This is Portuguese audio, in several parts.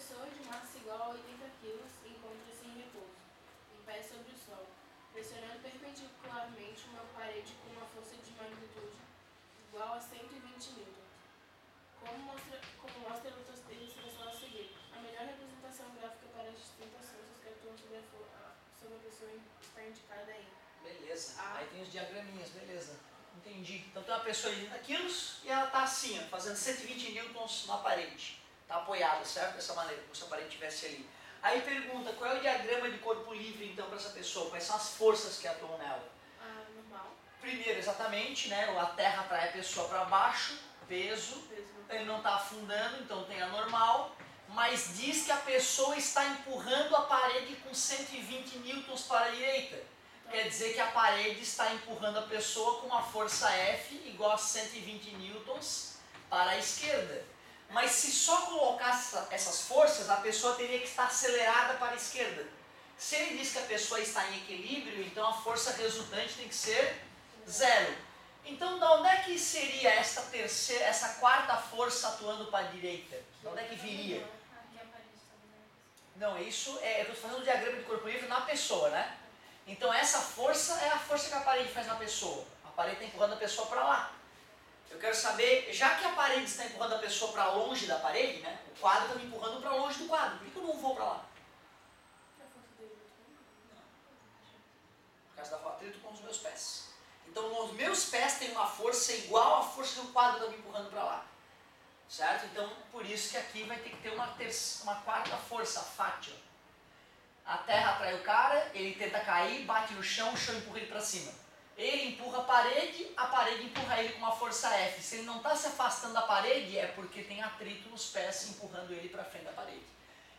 pessoa de massa igual a 80 kg encontra-se em repouso, em pé sobre o solo, pressionando perpendicularmente uma parede com uma força de magnitude igual a 120 newtons. Como mostra a ilustração a seguir. A melhor representação gráfica para as distintas forças que atuam sobre a pessoa está indicada aí. Beleza. Aí tem os diagraminhas, beleza. Entendi. Então tem uma pessoa de 80 quilos e ela está assim, ó, fazendo 120 newtons na parede. Está apoiada, certo? Dessa maneira, como se a parede estivesse ali. Aí pergunta, qual é o diagrama de corpo livre, então, para essa pessoa? Quais são as forças que atuam nela? Normal. Primeiro, exatamente, né? A terra atrai a pessoa para baixo, peso, ele não está afundando, então tem a normal, mas diz que a pessoa está empurrando a parede com 120 newtons para a direita. Quer dizer que a parede está empurrando a pessoa com uma força F igual a 120 newtons para a esquerda. Mas se só colocasse essas forças, a pessoa teria que estar acelerada para a esquerda. Se ele diz que a pessoa está em equilíbrio, então a força resultante tem que ser zero. Então, de onde é que seria essa quarta força atuando para a direita? De onde é que viria? Não, isso eu estou fazendo o diagrama de corpo livre na pessoa, né? Então, essa força é a força que a parede faz na pessoa. A parede está empurrando a pessoa para lá. Eu quero saber, já que a parede está empurrando a pessoa para longe da parede, né? O quadro está me empurrando para longe do quadro. Por que eu não vou para lá? Por causa do atrito com os meus pés. Então, os meus pés têm uma força igual à força que o quadro está me empurrando para lá. Certo? Então, por isso que aqui vai ter que ter uma quarta força, a fátio. A terra atrai o cara, ele tenta cair, bate no chão, o chão empurra ele para cima. Ele empurra a parede empurra ele com uma força F. Se ele não está se afastando da parede, é porque tem atrito nos pés empurrando ele para frente da parede.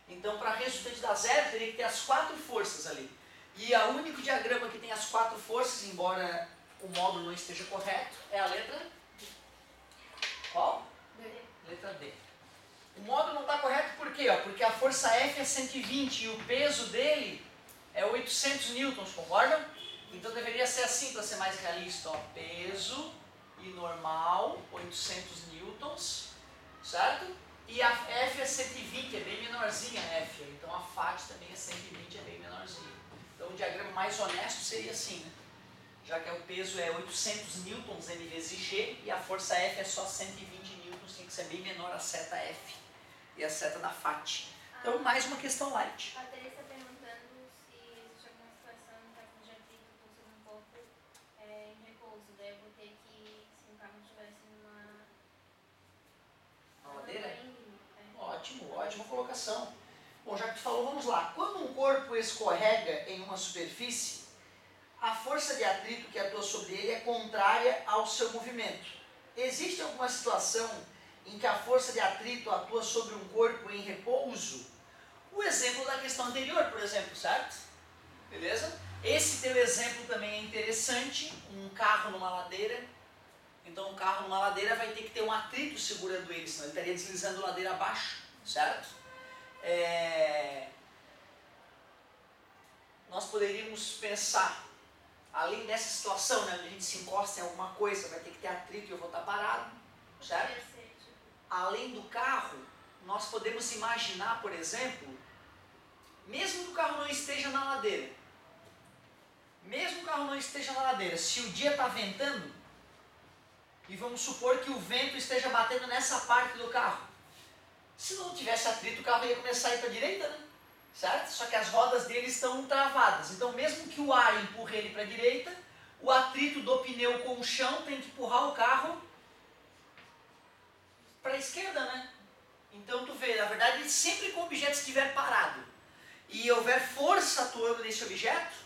Então, para resultante dar zero, teria que ter as quatro forças ali. E o único diagrama que tem as quatro forças, embora o módulo não esteja correto, é a letra... Qual? D. Letra D. O módulo não está correto por quê? Porque a força F é 120 e o peso dele é 800 newtons, concordam? Então deveria ser assim para ser mais realista. Ó. Peso e normal, 800 newtons, certo? E a F é 120, é bem menorzinha a F. Então a FAT também é 120, é bem menorzinha. Então o diagrama mais honesto seria assim, né? Já que o peso é 800 newtons N vezes G e a força F é só 120 newtons, tem que ser bem menor a seta F e a seta da FAT. Então mais uma questão light. A Teresa está perguntando se existe alguma situação em que a força de atrito sobre um corpo em repouso. Daí eu vou ter que, se um carro estivesse numa ladeira? íngreme. Ótimo, ótima colocação. Bom, já que tu falou, vamos lá. Quando um corpo escorrega em uma superfície, a força de atrito que atua sobre ele é contrária ao seu movimento. Existe alguma situação em que a força de atrito atua sobre um corpo em repouso? O exemplo da questão anterior, por exemplo, certo? Beleza? Esse teu exemplo também é interessante, um carro numa ladeira. Então um carro numa ladeira vai ter que ter um atrito segurando ele, senão ele estaria deslizando ladeira abaixo, certo? Nós poderíamos pensar, além dessa situação, né, onde a gente se encosta em alguma coisa, vai ter que ter atrito e eu vou estar parado, certo? Além do carro, nós podemos imaginar, por exemplo, mesmo que o carro não esteja na ladeira, se o dia está ventando, e vamos supor que o vento esteja batendo nessa parte do carro, se não tivesse atrito, o carro ia começar a ir para a direita, né? Certo? Só que as rodas dele estão travadas, então mesmo que o ar empurre ele para a direita, o atrito do pneu com o chão tem que empurrar o carro para a esquerda, né? Então tu vê, na verdade, sempre que o objeto estiver parado e houver força atuando nesse objeto,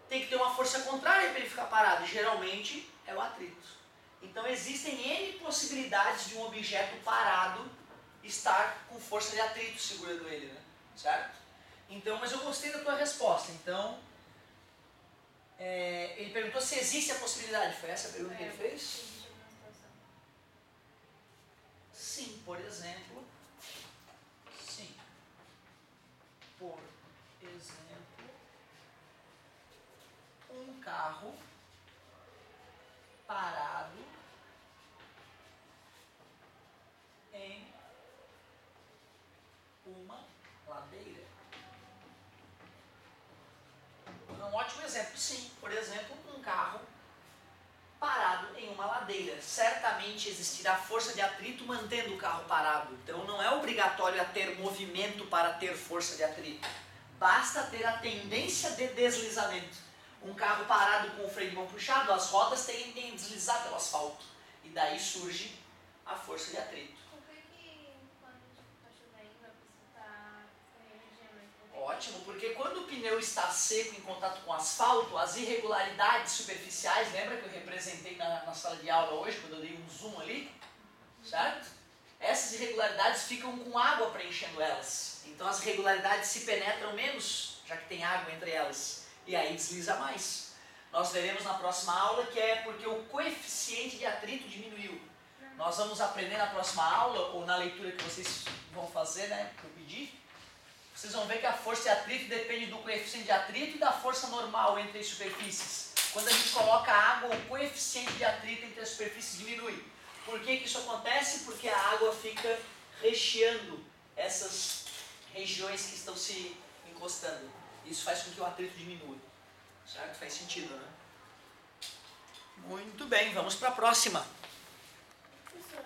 tem que ter uma força contrária para ele ficar parado, geralmente é o atrito. Então existem N possibilidades de um objeto parado estar com força de atrito segurando ele, né? Certo? Então, mas eu gostei da tua resposta. Então, ele perguntou se existe a possibilidade. Foi essa a pergunta que ele fez? Sim, por exemplo. Sim. Por exemplo, um carro parado em uma ladeira. É um ótimo exemplo, sim. Por exemplo, um carro parado em uma ladeira. Certamente existirá força de atrito mantendo o carro parado. Então não é obrigatório ter movimento para ter força de atrito. Basta ter a tendência de deslizamento. Um carro parado com o freio de mão puxado, as rodas tendem a deslizar pelo asfalto. E daí surge a força de atrito. Por que quando está chovendo a pessoa está escorregando? Ótimo, porque quando o pneu está seco em contato com o asfalto, as irregularidades superficiais, lembra que eu representei na sala de aula hoje, quando eu dei um zoom ali? Certo? Essas irregularidades ficam com água preenchendo elas. Então as irregularidades se penetram menos, já que tem água entre elas. E aí desliza mais. Nós veremos na próxima aula que é porque o coeficiente de atrito diminuiu. Nós vamos aprender na próxima aula, ou na leitura que vocês vão fazer, né, que eu pedi. Vocês vão ver que a força de atrito depende do coeficiente de atrito e da força normal entre as superfícies. Quando a gente coloca água, o coeficiente de atrito entre as superfícies diminui. Por que isso acontece? Porque a água fica recheando essas regiões que estão se encostando. Isso faz com que o atrito diminua. Certo? Faz sentido, né? Muito bem, vamos para a próxima. Professor,